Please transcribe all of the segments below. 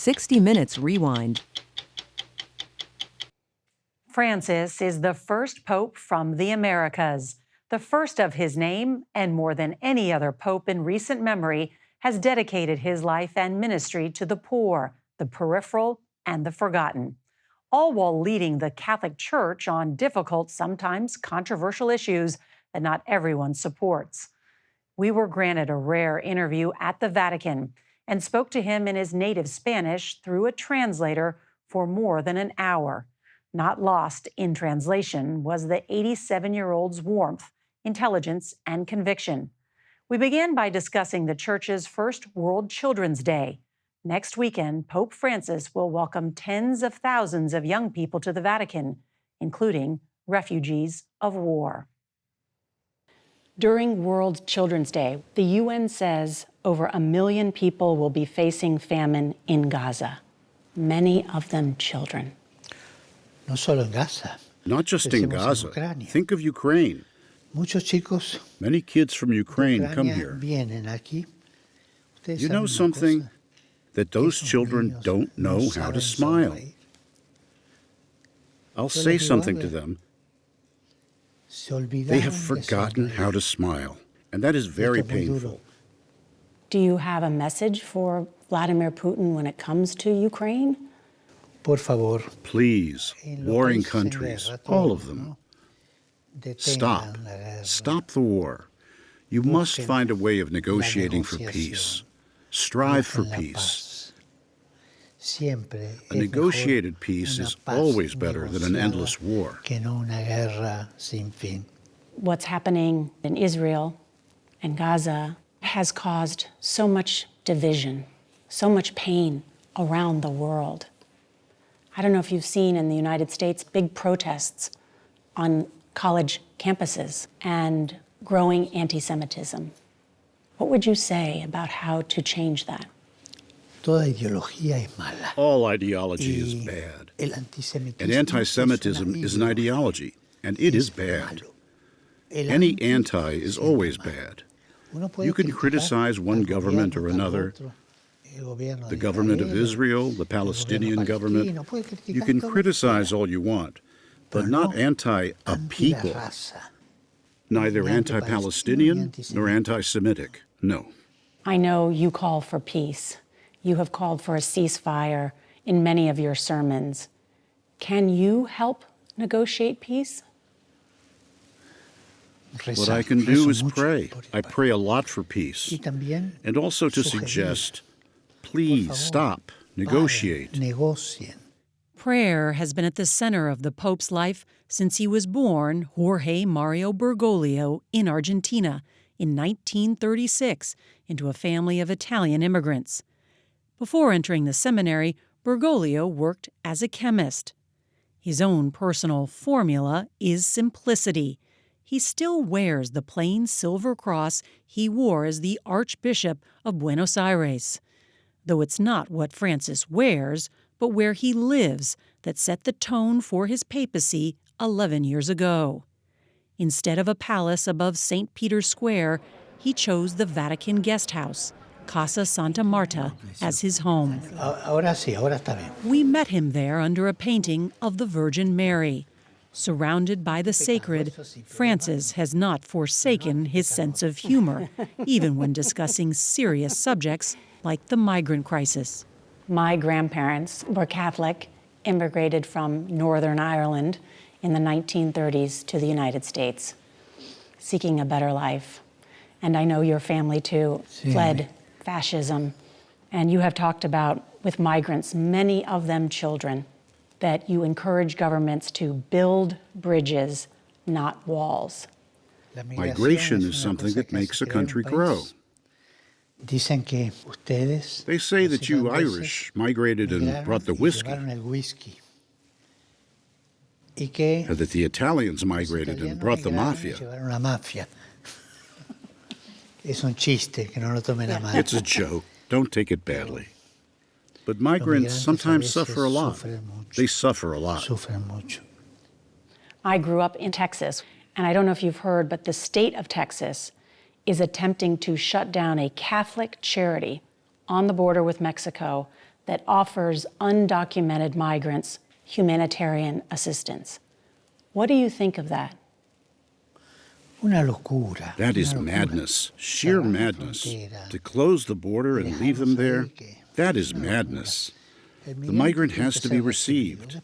60 Minutes Rewind. Francis is the first pope from the Americas. The first of his name, and more than any other pope in recent memory, has dedicated his life and ministry to the poor, the peripheral, and the forgotten, all while leading the Catholic Church on difficult, sometimes controversial issues that not everyone supports. We were granted a rare interview at the Vatican and spoke to him in his native Spanish through a translator for more than an hour. Not lost in translation was the 87-year-old's warmth, intelligence, and conviction. We began by discussing the Church's first World Children's Day. Next weekend, Pope Francis will welcome tens of thousands of young people to the Vatican, including refugees of war. During World Children's Day, the UN says over 1 million people will be facing famine in Gaza, many of them children. No solo en Gaza. Not just in Gaza. Think of Ukraine. Many kids from Ukraine come here. You know something? That those children don't know how to smile. I'll say something to them. They have forgotten how to smile, and that is very painful. Do you have a message for Vladimir Putin when it comes to Ukraine? Please, warring countries, all of them, stop. Stop the war. You must find a way of negotiating for peace. Strive for peace. A negotiated peace is always better than an endless war. What's happening in Israel and Gaza has caused so much division, so much pain around the world. I don't know if you've seen in the United States big protests on college campuses and growing anti-Semitism. What would you say about how to change that? All ideology is bad. And anti-Semitism is an ideology, and it is bad. Any anti is always bad. You can criticize one government or another, the government of Israel, the Palestinian government. You can criticize all you want, but not anti a people. Neither anti-Palestinian nor anti-Semitic, no. I know you call for peace. You have called for a ceasefire in many of your sermons. Can you help negotiate peace? What I can do is pray. I pray a lot for peace. And also to suggest, please stop, negotiate. Prayer has been at the center of the Pope's life since he was born, Jorge Mario Bergoglio, in Argentina in 1936 into a family of Italian immigrants. Before entering the seminary, Bergoglio worked as a chemist. His own personal formula is simplicity. He still wears the plain silver cross he wore as the Archbishop of Buenos Aires. Though it's not what Francis wears, but where he lives that set the tone for his papacy 11 years ago. Instead of a palace above St. Peter's Square, he chose the Vatican guest house, Casa Santa Marta, as his home. We met him there under a painting of the Virgin Mary. Surrounded by the sacred, Francis has not forsaken his sense of humor, even when discussing serious subjects like the migrant crisis. My grandparents were Catholic, immigrated from Northern Ireland in the 1930s to the United States, seeking a better life. And I know your family, too, fled fascism. And you have talked about, with migrants, many of them children, that you encourage governments to build bridges, not walls. Migration is something that makes a country grow. They say that you Irish migrated and brought the whiskey, and that the Italians migrated and brought the mafia. It's a joke. Don't take it badly. But migrants sometimes suffer a lot. They suffer a lot. I grew up in Texas, and I don't know if you've heard, but the state of Texas is attempting to shut down a Catholic charity on the border with Mexico that offers undocumented migrants humanitarian assistance. What do you think of that? That is madness, sheer madness. To close the border and leave them there, that is madness. The migrant has to be received.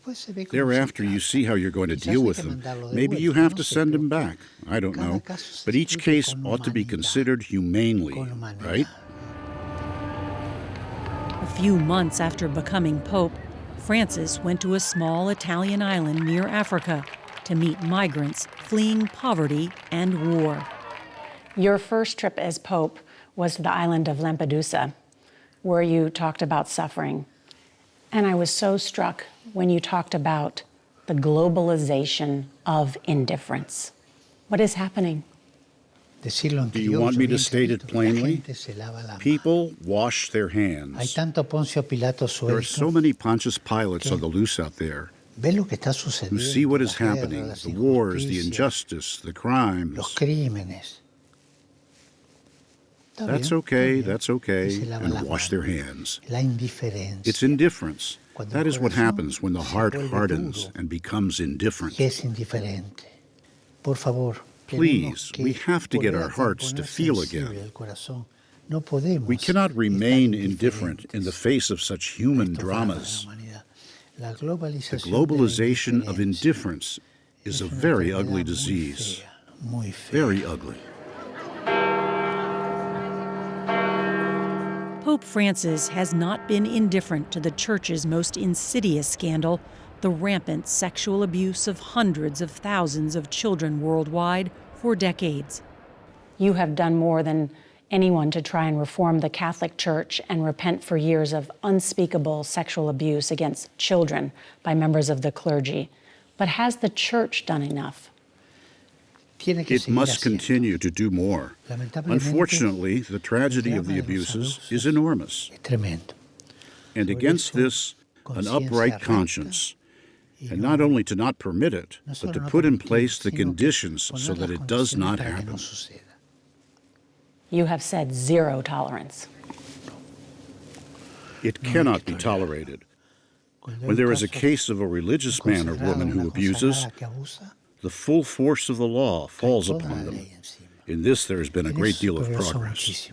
Thereafter, you see how you're going to deal with them. Maybe you have to send him back. I don't know. But each case ought to be considered humanely, right? A few months after becoming Pope, Francis went to a small Italian island near Africa to meet migrants fleeing poverty and war. Your first trip as Pope was to the island of Lampedusa, where you talked about suffering. And I was so struck when you talked about the globalization of indifference. What is happening? Do you want me to state it plainly? People wash their hands. There are so many Pontius Pilates on the loose out there who see what is happening, the wars, the injustice, the crimes. That's okay, and wash their hands. It's indifference. That is what happens when the heart hardens and becomes indifferent. Please, we have to get our hearts to feel again. We cannot remain indifferent in the face of such human dramas. The globalization of indifference is a very ugly disease. Very ugly. Pope Francis has not been indifferent to the Church's most insidious scandal, the rampant sexual abuse of hundreds of thousands of children worldwide for decades. You have done more than anyone to try and reform the Catholic Church and repent for years of unspeakable sexual abuse against children by members of the clergy. But has the Church done enough? It must continue to do more. Unfortunately, the tragedy of the abuses is enormous. And against this, an upright conscience, and not only to not permit it, but to put in place the conditions so that it does not happen. You have said zero tolerance. It cannot be tolerated. When there is a case of a religious man or woman who abuses, the full force of the law falls upon them. In this, there has been a great deal of progress.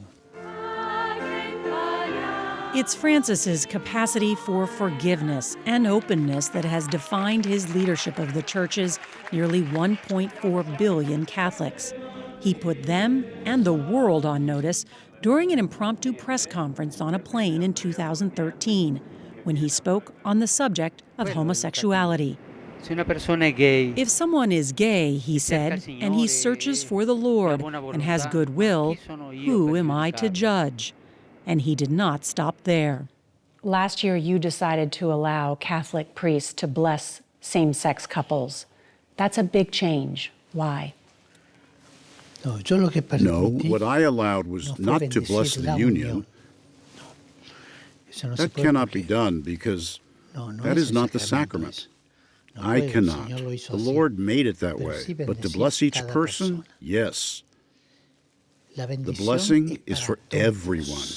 It's Francis's capacity for forgiveness and openness that has defined his leadership of the Church's nearly 1.4 billion Catholics. He put them and the world on notice during an impromptu press conference on a plane in 2013, when he spoke on the subject of homosexuality. If someone is gay, he said, and he searches for the Lord and has goodwill, who am I to judge? And he did not stop there. Last year, you decided to allow Catholic priests to bless same-sex couples. That's a big change. Why? No, what I allowed was not to bless the union. That cannot be done because that is not the sacrament. I cannot. The Lord made it that way. But to bless each person, yes. The blessing is for everyone.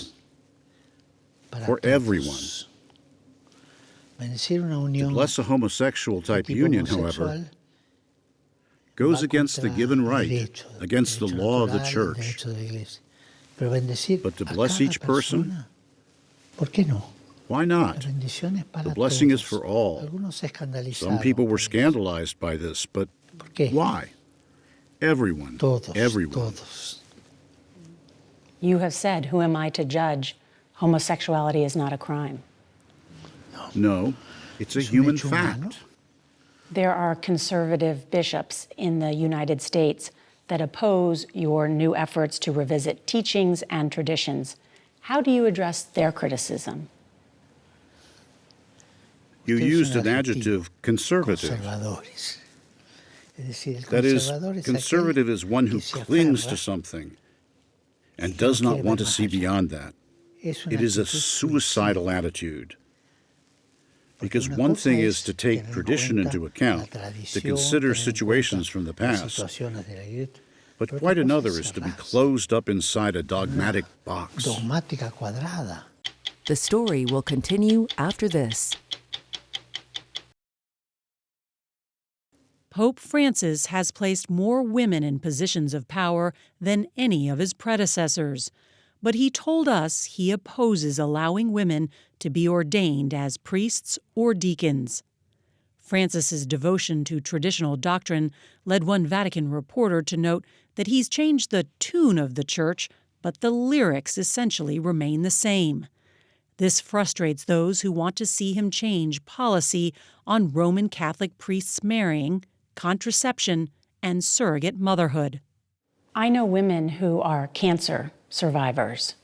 For everyone. To bless a homosexual-type union, however, goes against the given right, against the law of the Church. But to bless each person, why not? The blessing is for all. Some people were scandalized by this, but why? Everyone. Everyone. You have said, who am I to judge? Homosexuality is not a crime. No, it's a human fact. There are conservative bishops in the United States that oppose your new efforts to revisit teachings and traditions. How do you address their criticism? You used an adjective, conservative. That is, conservative is one who clings to something and does not want to see beyond that. It is a suicidal attitude. Because one thing is to take tradition into account, to consider situations from the past, but quite another is to be closed up inside a dogmatic box. The story will continue after this. Pope Francis has placed more women in positions of power than any of his predecessors, but he told us he opposes allowing women to be ordained as priests or deacons. Francis's devotion to traditional doctrine led one Vatican reporter to note that he's changed the tune of the church, but the lyrics essentially remain the same. This frustrates those who want to see him change policy on Roman Catholic priests marrying, contraception, and surrogate motherhood. I know women who are cancer survivors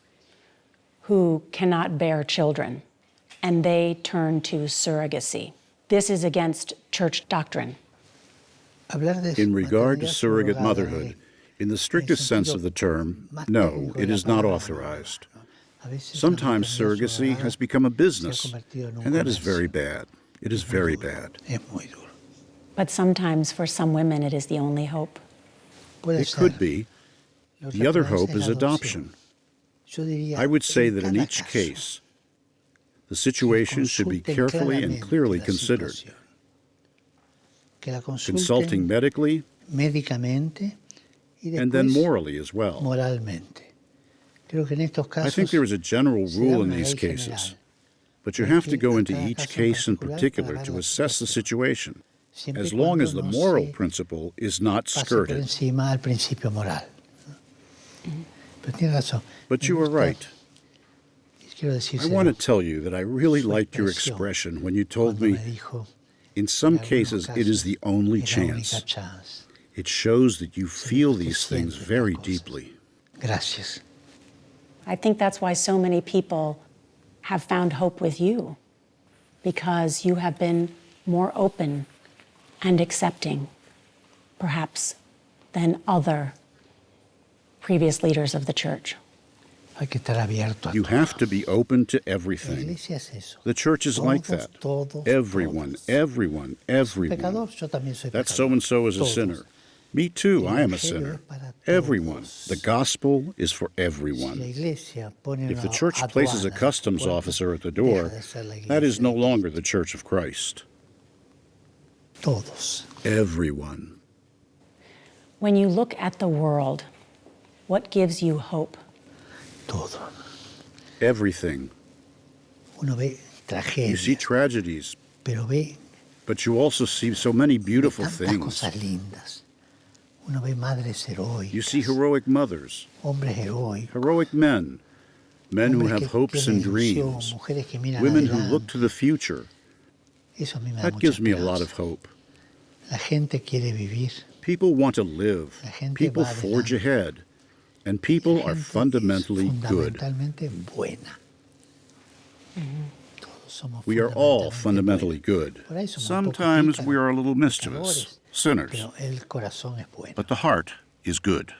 who cannot bear children, and they turn to surrogacy. This is against church doctrine. In regard to surrogate motherhood, in the strictest sense of the term, no, it is not authorized. Sometimes surrogacy has become a business, and that is very bad. It is very bad. But sometimes for some women it is the only hope. It could be. The other hope is adoption. I would say that in each case, the situation should be carefully and clearly considered, consulting medically and then morally as well. I think there is a general rule in these cases, but you have to go into each case in particular to assess the situation, as long as the moral principle is not skirted. But you are right. I want to tell you that I really liked your expression when you told me, in some cases, it is the only chance. It shows that you feel these things very deeply. I think that's why so many people have found hope with you, because you have been more open and accepting, perhaps, than other previous leaders of the church. You have to be open to everything. The church is like that. Everyone. That so-and-so is a sinner. Me too, I am a sinner. Everyone. The gospel is for everyone. If the church places a customs officer at the door, that is no longer the Church of Christ. Everyone. When you look at the world, what gives you hope? Everything. You see tragedies, but you also see so many beautiful things. You see heroic mothers, heroic men, men who have hopes and dreams, women who look to the future. That gives me a lot of hope. People want to live. People forge ahead. And people are fundamentally good. We are all fundamentally good. Sometimes we are a little mischievous, sinners. But the heart is good.